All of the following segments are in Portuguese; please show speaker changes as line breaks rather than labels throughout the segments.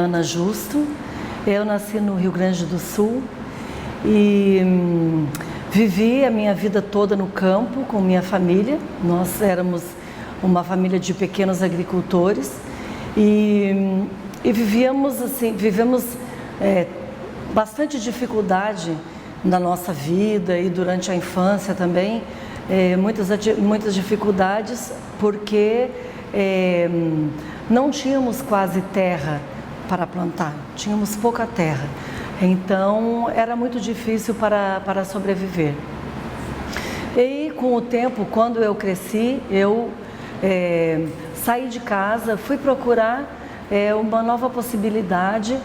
Ana Justo. Eu nasci no Rio Grande do Sul e vivi a minha vida toda no campo com minha família. Nós éramos uma família de pequenos agricultores e vivemos bastante dificuldade na nossa vida e durante a infância também, muitas dificuldades porque não tínhamos quase terra para plantar, tínhamos pouca terra, então era muito difícil para sobreviver. E com o tempo, quando eu cresci, eu saí de casa, fui procurar uma nova possibilidade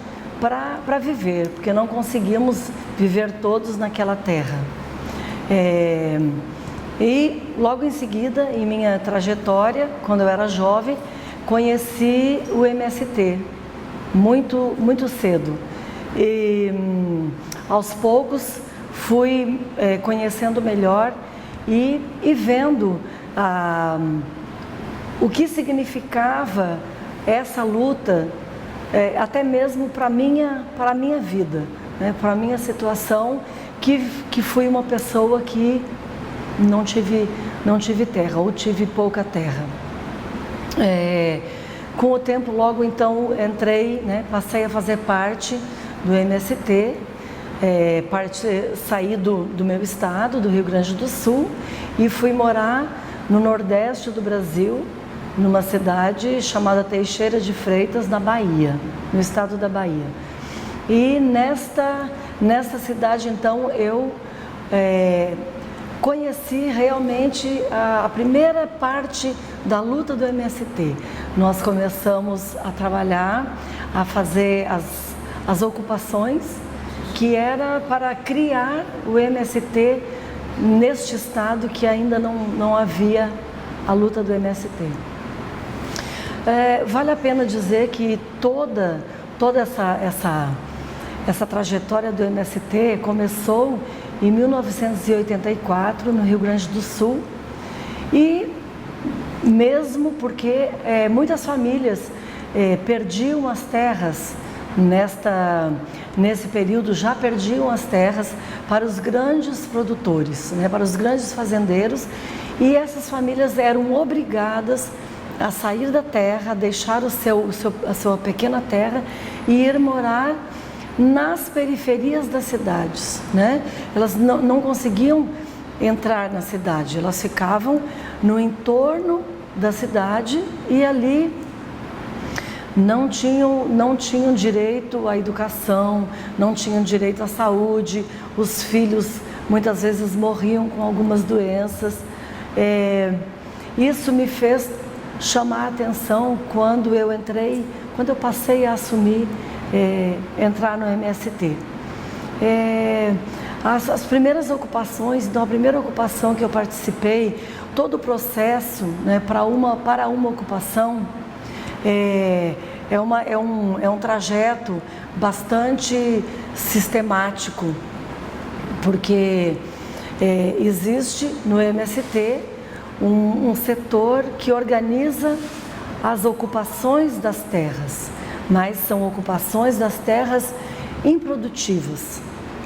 para viver, porque não conseguimos viver todos naquela terra. E logo em seguida, em minha trajetória, quando eu era jovem, conheci o MST, muito cedo. E aos poucos fui conhecendo melhor e vendo o que significava essa luta, até mesmo para a minha vida, né? Para a minha situação, que fui uma pessoa que não tive terra, ou tive pouca terra. Com o tempo, logo então, entrei, né? Passei a fazer parte do MST, saí do meu estado, do Rio Grande do Sul, e fui morar no Nordeste do Brasil, numa cidade chamada Teixeira de Freitas, na Bahia, no estado da Bahia. E nesta cidade, então, eu conheci realmente a primeira parte da luta do MST. Nós começamos a trabalhar, a fazer as ocupações, que era para criar o MST neste estado que ainda não havia a luta do MST. Vale a pena dizer que toda essa trajetória do MST começou em 1984, no Rio Grande do Sul, e mesmo porque muitas famílias perdiam as terras, nesse período já perdiam as terras para os grandes produtores, né, para os grandes fazendeiros, e essas famílias eram obrigadas a sair da terra, a deixar a sua pequena terra e ir morar nas periferias das cidades, né? Elas não conseguiam entrar na cidade, elas ficavam no entorno da cidade e ali não tinham direito à educação, não tinham direito à saúde, os filhos muitas vezes morriam com algumas doenças. Isso me fez chamar a atenção quando eu passei a assumir, entrar no MST. As primeiras ocupações, então a primeira ocupação que eu participei, todo o processo, né, para uma ocupação, é um trajeto bastante sistemático, porque existe no MST um setor que organiza as ocupações das terras, mas são ocupações das terras improdutivas,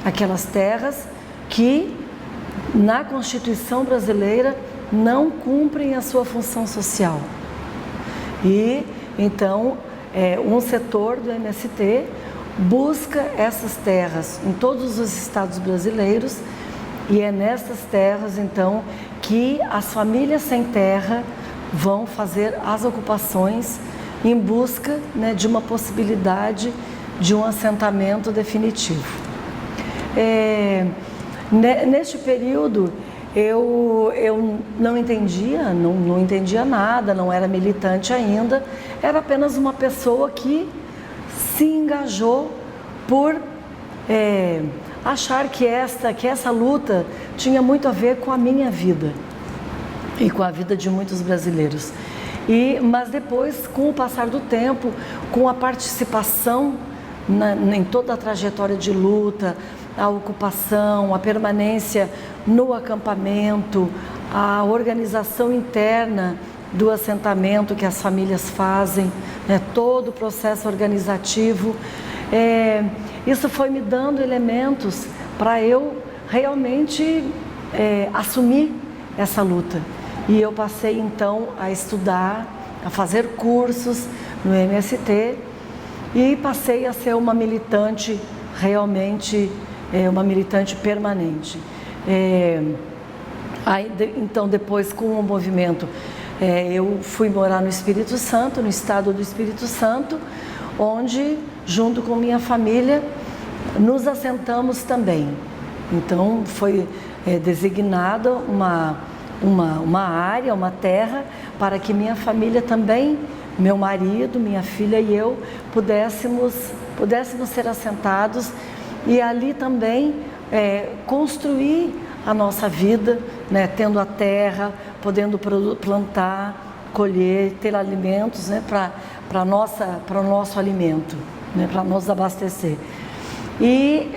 aquelas terras que na Constituição brasileira não cumprem a sua função social. E então um setor do MST busca essas terras em todos os estados brasileiros, e é nessas terras então que as famílias sem terra vão fazer as ocupações em busca, né, de uma possibilidade de um assentamento definitivo. Neste período eu não entendia nada, não era militante ainda, era apenas uma pessoa que se engajou por achar que essa luta tinha muito a ver com a minha vida e com a vida de muitos brasileiros. Mas depois, com o passar do tempo, com a participação em toda a trajetória de luta, a ocupação, a permanência no acampamento, a organização interna do assentamento que as famílias fazem, né, todo o processo organizativo. Isso foi me dando elementos para eu realmente assumir essa luta. E eu passei então a estudar, a fazer cursos no MST e passei a ser uma militante realmente, uma militante permanente. Então depois, com o movimento, eu fui morar no Espírito Santo, no estado do Espírito Santo, onde junto com minha família nos assentamos também. Então foi designada uma área, uma terra, para que minha família também, meu marido, minha filha e eu, pudéssemos ser assentados e ali também construir a nossa vida, né, tendo a terra, podendo plantar, colher, ter alimentos, né, para o nosso alimento, né, para nos abastecer. E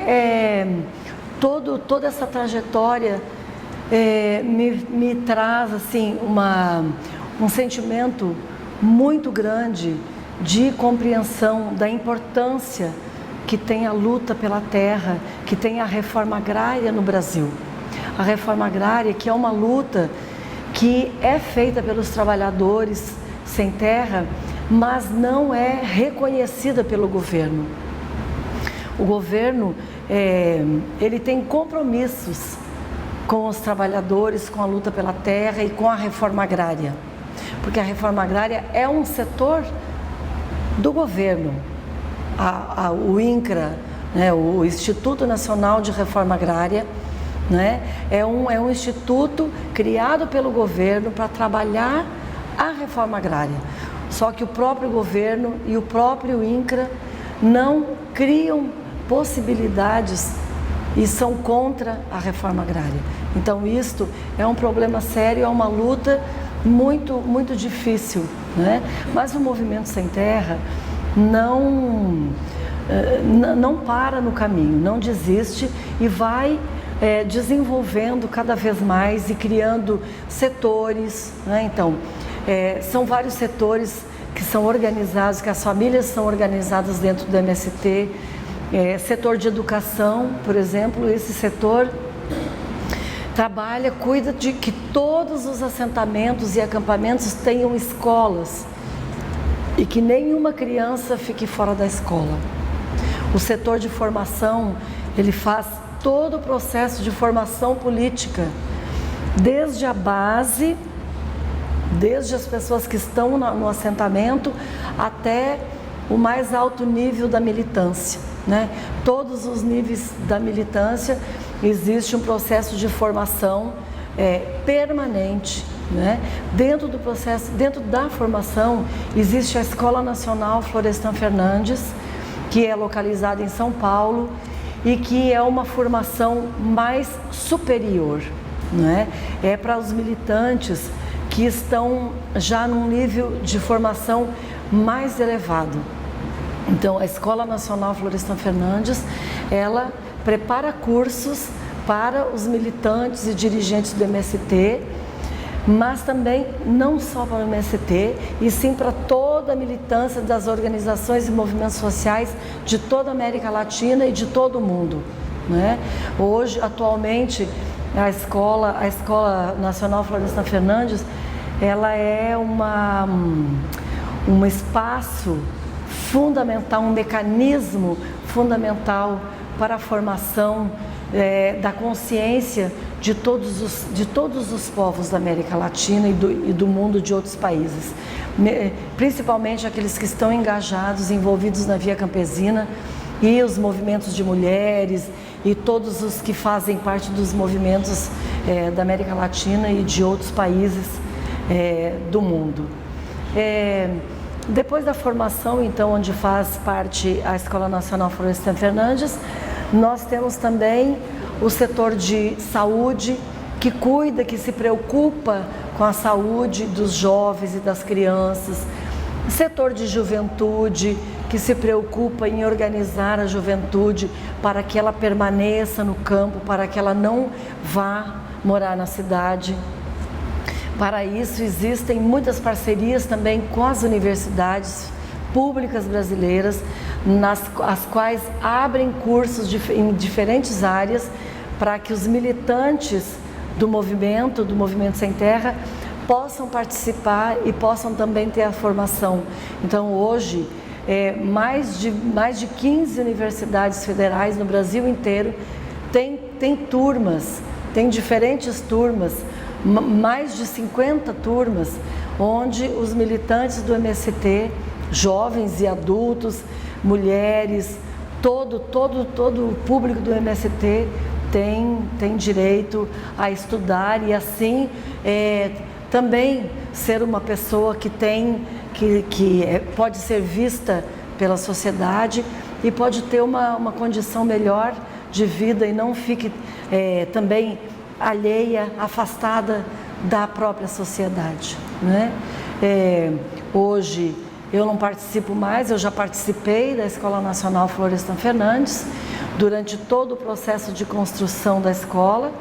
toda essa trajetória me traz assim, um sentimento muito grande de compreensão da importância que tem a luta pela terra, que tem a reforma agrária no Brasil. A reforma agrária, que é uma luta que é feita pelos trabalhadores sem terra, mas não é reconhecida pelo governo. O governo, ele tem compromissos com os trabalhadores, com a luta pela terra e com a reforma agrária. Porque a reforma agrária é um setor do governo. O INCRA, né, o Instituto Nacional de Reforma Agrária, né, é um instituto criado pelo governo para trabalhar a reforma agrária. Só que o próprio governo e o próprio INCRA não criam possibilidades e são contra a reforma agrária. Então isto é um problema sério, é uma luta muito, muito difícil, né? Mas o Movimento Sem Terra não para no caminho, não desiste e vai desenvolvendo cada vez mais e criando setores, né? Então, são vários setores que são organizados, que as famílias são organizadas dentro do MST. Setor de educação, por exemplo, esse setor trabalha, cuida de que todos os assentamentos e acampamentos tenham escolas e que nenhuma criança fique fora da escola. O setor de formação, ele faz todo o processo de formação política, desde a base, desde as pessoas que estão no assentamento, até o mais alto nível da militância, né? Todos os níveis da militância existe um processo de formação permanente, né? Dentro do processo, dentro da formação, existe a Escola Nacional Florestan Fernandes, que é localizada em São Paulo e que é uma formação mais superior, né? É para os militantes que estão já num nível de formação mais elevado. Então, a Escola Nacional Florestan Fernandes, ela prepara cursos para os militantes e dirigentes do MST, mas também não só para o MST, e sim para toda a militância das organizações e movimentos sociais de toda a América Latina e de todo o mundo, né? Hoje, atualmente, a Escola Nacional Florestan Fernandes, ela é um espaço fundamental, um mecanismo fundamental para a formação da consciência de todos os povos da América Latina e do mundo, de outros países, principalmente aqueles que estão engajados, envolvidos na via campesina, e os movimentos de mulheres e todos os que fazem parte dos movimentos da América Latina e de outros países do mundo. Depois da formação, então, onde faz parte a Escola Nacional Florestan Fernandes, nós temos também o setor de saúde, que cuida, que se preocupa com a saúde dos jovens e das crianças. O setor de juventude, que se preocupa em organizar a juventude para que ela permaneça no campo, para que ela não vá morar na cidade. Para isso, existem muitas parcerias também com as universidades públicas brasileiras, as quais abrem cursos em diferentes áreas para que os militantes do movimento Sem Terra, possam participar e possam também ter a formação. Então, hoje, mais de 15 universidades federais no Brasil inteiro tem turmas, tem diferentes turmas, mais de 50 turmas, onde os militantes do MST, jovens e adultos, mulheres, todo o público do MST tem direito a estudar e assim também ser uma pessoa que pode ser vista pela sociedade e pode ter uma condição melhor de vida e não fique também alheia, afastada da própria sociedade, né? Hoje eu não participo mais, eu já participei da Escola Nacional Florestan Fernandes durante todo o processo de construção da escola,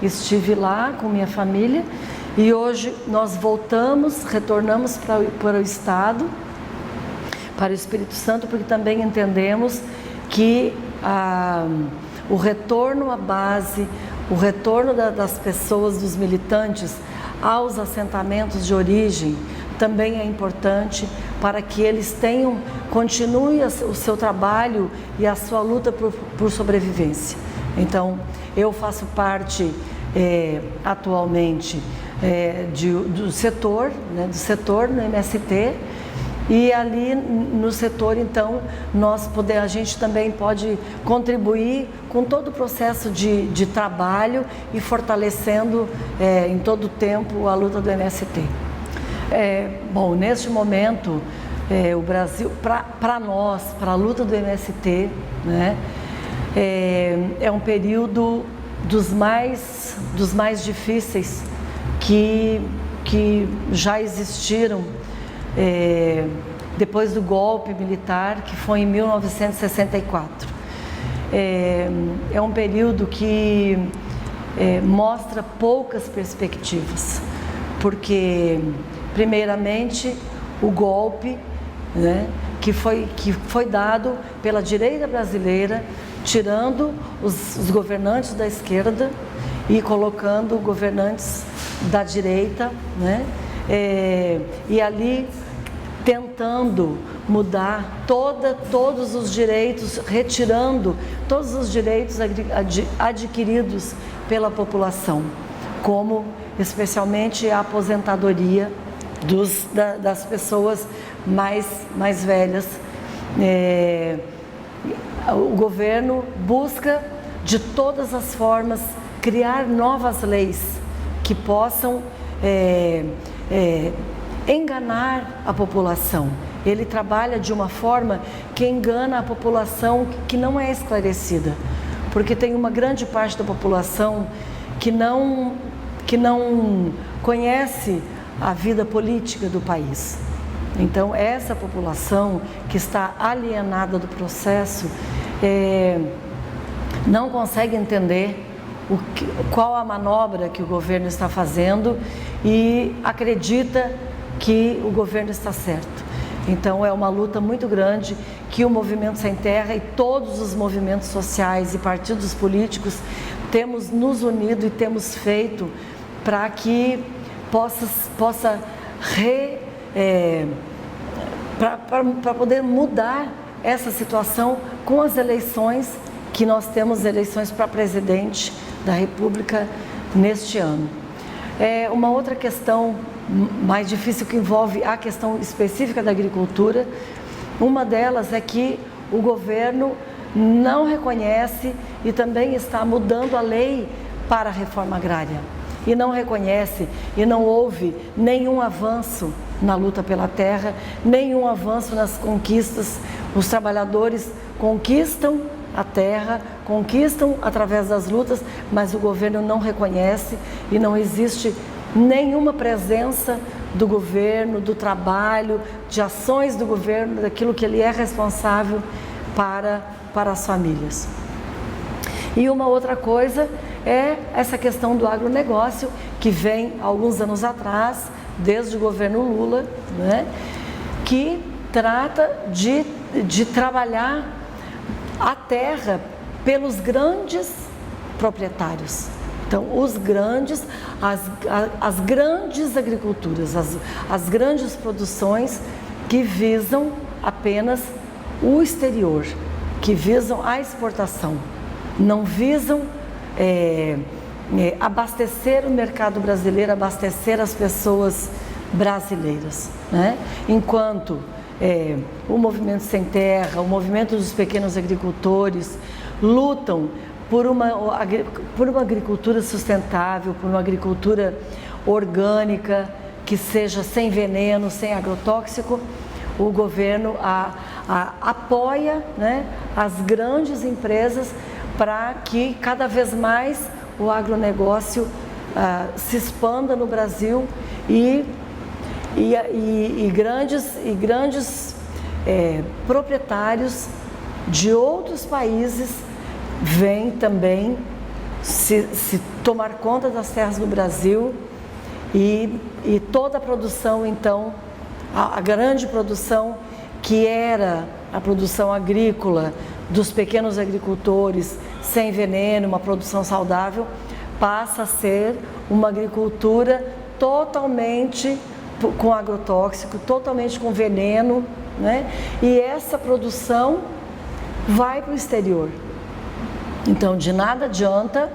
estive lá com minha família e hoje nós retornamos para o Estado, para o Espírito Santo, porque também entendemos que o retorno à base, o retorno das pessoas, dos militantes aos assentamentos de origem também é importante para que eles continuem o seu trabalho e a sua luta por sobrevivência. Então, eu faço parte atualmente do setor no MST, e ali no setor, então, a gente também pode contribuir com todo o processo de trabalho e fortalecendo em todo o tempo a luta do MST. Bom, neste momento, o Brasil, para nós, para a luta do MST, né, é um período dos mais difíceis que já existiram depois do golpe militar, que foi em 1964. É um período que mostra poucas perspectivas, porque primeiramente o golpe, né, que foi dado pela direita brasileira, tirando os governantes da esquerda e colocando governantes da direita, né, e ali tentando mudar todos os direitos, retirando todos os direitos adquiridos pela população, como especialmente a aposentadoria das pessoas mais velhas. O governo busca de todas as formas criar novas leis que possam enganar a população. Ele trabalha de uma forma que engana a população que não é esclarecida, porque tem uma grande parte da população que não conhece a vida política do país. Então, essa população que está alienada do processo não consegue entender qual a manobra que o governo está fazendo e acredita que o governo está certo. Então, é uma luta muito grande que o Movimento Sem Terra e todos os movimentos sociais e partidos políticos temos nos unido e temos feito para que possa para poder mudar essa situação com as eleições que nós temos, eleições para presidente da República neste ano. Uma outra questão mais difícil que envolve a questão específica da agricultura, uma delas é que o governo não reconhece e também está mudando a lei para a reforma agrária. E não reconhece e não houve nenhum avanço na luta pela terra, nenhum avanço nas conquistas. Os trabalhadores conquistam a terra, conquistam através das lutas, mas o governo não reconhece e não existe nenhuma presença do governo, do trabalho, de ações do governo, daquilo que ele é responsável para as famílias. E uma outra coisa é essa questão do agronegócio, que vem alguns anos atrás, desde o governo Lula, né, que trata de trabalhar a terra pelos grandes proprietários. Então, as grandes agriculturas, as grandes produções que visam apenas o exterior, que visam a exportação, não visam abastecer o mercado brasileiro, abastecer as pessoas brasileiras, né? Enquanto o Movimento Sem Terra, o movimento dos pequenos agricultores lutam por uma agricultura sustentável, por uma agricultura orgânica, que seja sem veneno, sem agrotóxico, o governo apoia, né, as grandes empresas para que cada vez mais o agronegócio se expanda no Brasil e grandes proprietários de outros países vêm também se tomar conta das terras do Brasil e toda a produção, então, a grande produção que era a produção agrícola dos pequenos agricultores sem veneno, uma produção saudável, passa a ser uma agricultura totalmente com agrotóxico, totalmente com veneno, né? E essa produção vai para o exterior. Então, de nada adianta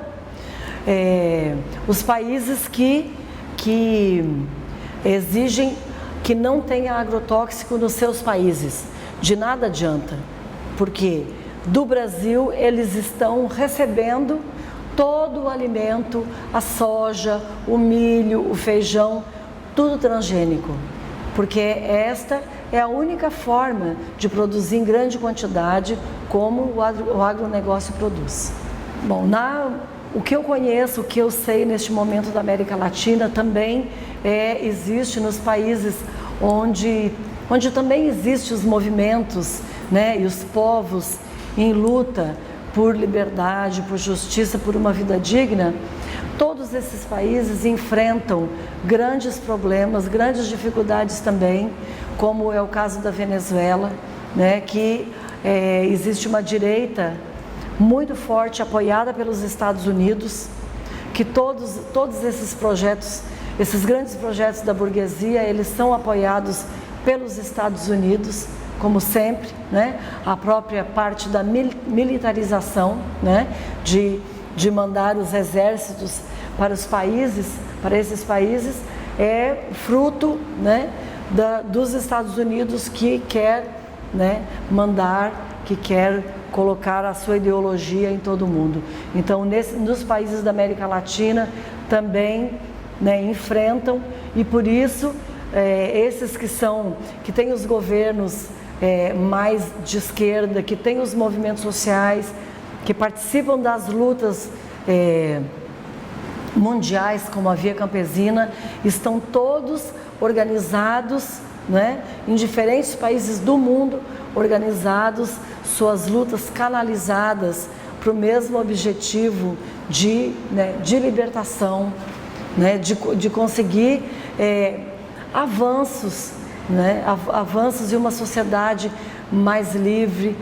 os países que exigem que não tenha agrotóxico nos seus países. De nada adianta, porque do Brasil eles estão recebendo todo o alimento, a soja, o milho, o feijão, tudo transgênico, porque esta é a única forma de produzir em grande quantidade como o agronegócio produz. Bom, o que eu conheço, o que eu sei neste momento da América Latina também existe nos países onde também existem os movimentos, né, e os povos em luta por liberdade, por justiça, por uma vida digna. Todos esses países enfrentam grandes problemas, grandes dificuldades também, como é o caso da Venezuela, né, que existe uma direita muito forte, apoiada pelos Estados Unidos, que todos esses projetos, esses grandes projetos da burguesia, eles são apoiados pelos Estados Unidos, como sempre, né? A própria parte da militarização, né? De mandar os exércitos para os países, para esses países, é fruto, né, dos Estados Unidos, que quer, né, que quer colocar a sua ideologia em todo o mundo. Então, nos países da América Latina também, né, enfrentam, e por isso esses que têm os governos mais de esquerda, que têm os movimentos sociais, que participam das lutas mundiais, como a Via Campesina, estão todos organizados, né, em diferentes países do mundo, organizados, suas lutas canalizadas para o mesmo objetivo de libertação, né, de conseguir avanços, né, avanços de uma sociedade mais livre,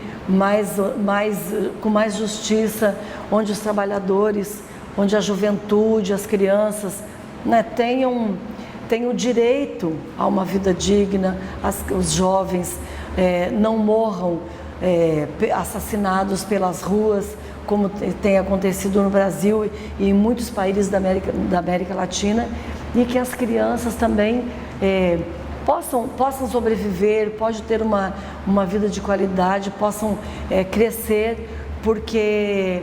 com mais justiça, onde os trabalhadores, onde a juventude, as crianças, né, tenham o direito a uma vida digna, os jovens não morram assassinados pelas ruas, como tem acontecido no Brasil e em muitos países da América Latina, e que as crianças também possam sobreviver, possam ter uma vida de qualidade, possam crescer, porque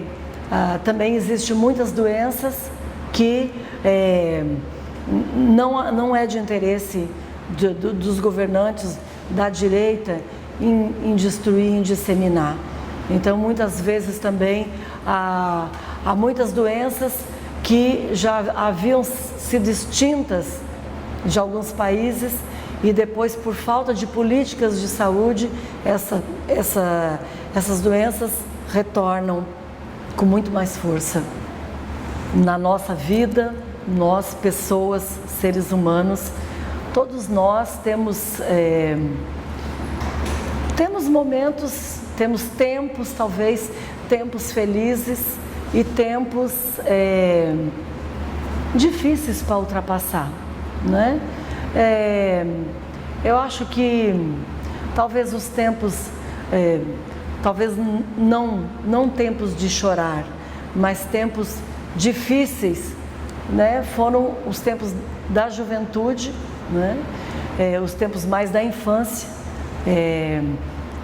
também existem muitas doenças que não é de interesse dos governantes da direita em destruir, em disseminar. Então, muitas vezes também há muitas doenças que já haviam sido extintas de alguns países e depois, por falta de políticas de saúde, essas doenças retornam com muito mais força. na nossa vida, nós, pessoas, seres humanos, todos nós temos momentos, temos tempos, talvez, tempos felizes e tempos difíceis para ultrapassar, né? Eu acho que talvez os tempos, talvez não tempos de chorar, mas tempos difíceis, né? Foram os tempos da juventude, né? Os tempos mais da infância,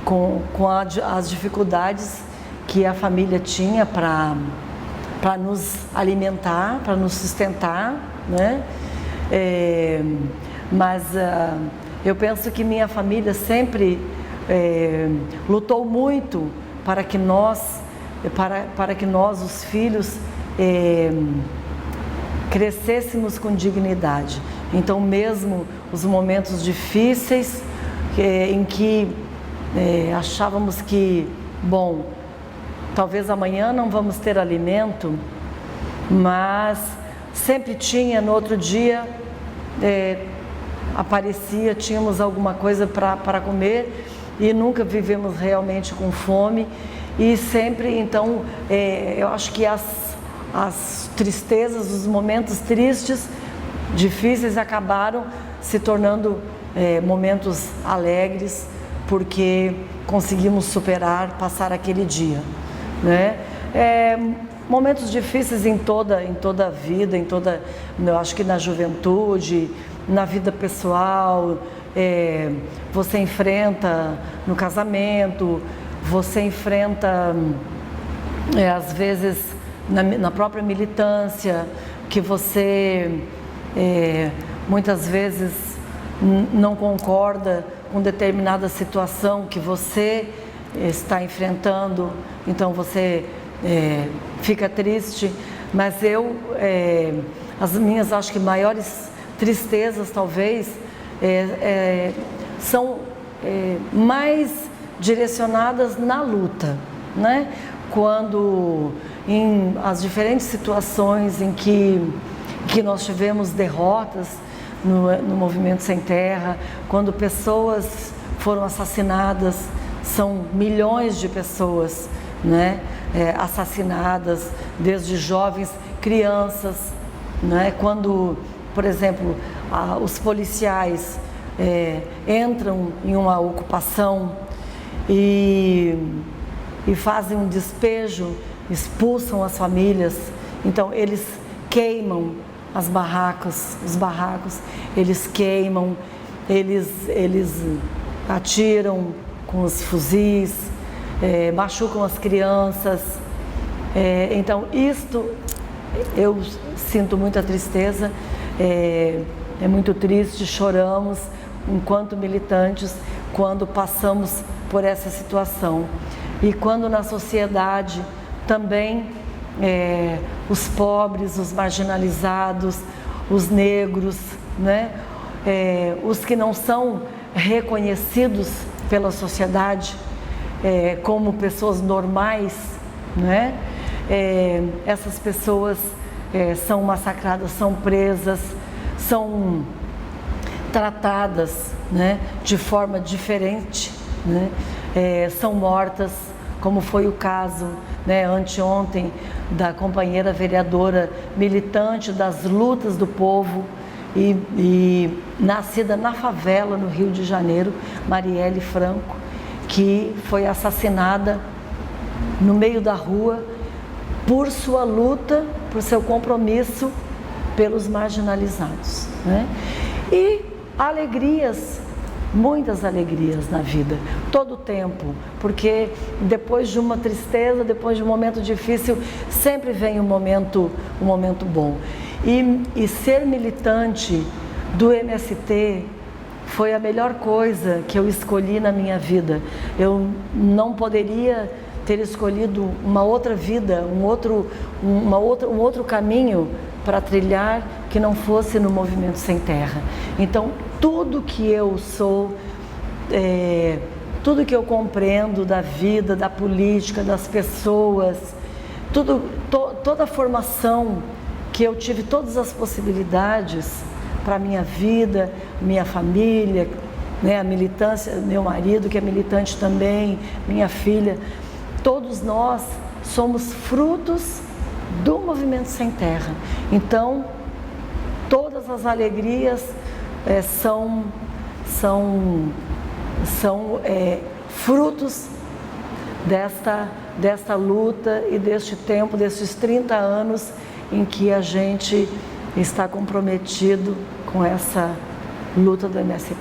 com as dificuldades que a família tinha para nos alimentar, para nos sustentar, né? Mas eu penso que minha família sempre lutou muito para que nós, os filhos, crescêssemos com dignidade. Então, mesmo os momentos difíceis, em que achávamos que, bom, talvez amanhã não vamos ter alimento, mas sempre tinha, no outro dia aparecia, tínhamos alguma coisa para comer e nunca vivemos realmente com fome. E sempre, então, eu acho que as tristezas, os momentos tristes, difíceis, acabaram se tornando momentos alegres, porque conseguimos superar, passar aquele dia, né? Momentos difíceis em toda a vida, eu acho que na juventude, na vida pessoal, você enfrenta no casamento, você enfrenta às vezes na própria militância, que você muitas vezes não concorda com determinada situação que você está enfrentando, então você fica triste. Mas as minhas, acho que maiores tristezas talvez são mais direcionadas na luta, né? Quando em as diferentes situações em que nós tivemos derrotas no Movimento Sem Terra, quando pessoas foram assassinadas, são milhões de pessoas, né? Assassinadas, desde jovens, crianças, né? Quando, por exemplo, os policiais entram em uma ocupação e fazem um despejo, expulsam as famílias, então eles queimam os barracos, eles queimam, eles atiram com os fuzis, machucam as crianças. Então isto eu sinto muita tristeza, é muito triste, choramos enquanto militantes quando passamos por essa situação. E quando na sociedade também os pobres, os marginalizados, os negros, né? Os que não são reconhecidos pela sociedade como pessoas normais, né? Essas pessoas são massacradas, são presas, são tratadas, né, de forma diferente, né? São mortas, como foi o caso, né, anteontem, da companheira vereadora militante das lutas do povo e nascida na favela no Rio de Janeiro, Marielle Franco, que foi assassinada no meio da rua por sua luta, por seu compromisso pelos marginalizados, né? E alegrias, muitas alegrias na vida, todo o tempo, porque depois de uma tristeza, depois de um momento difícil, sempre vem um momento bom. E ser militante do MST foi a melhor coisa que eu escolhi na minha vida. Eu não poderia ter escolhido uma outra vida, um outro caminho para trilhar que não fosse no Movimento Sem Terra. Então, tudo que eu sou, tudo que eu compreendo da vida, da política, das pessoas, toda a formação que eu tive todas as possibilidades para a minha vida, minha família, né, a militância, meu marido que é militante também, minha filha, todos nós somos frutos do Movimento Sem Terra. Então, todas as alegrias são frutos desta luta e deste tempo, desses 30 anos em que a gente está comprometido com essa luta do MST.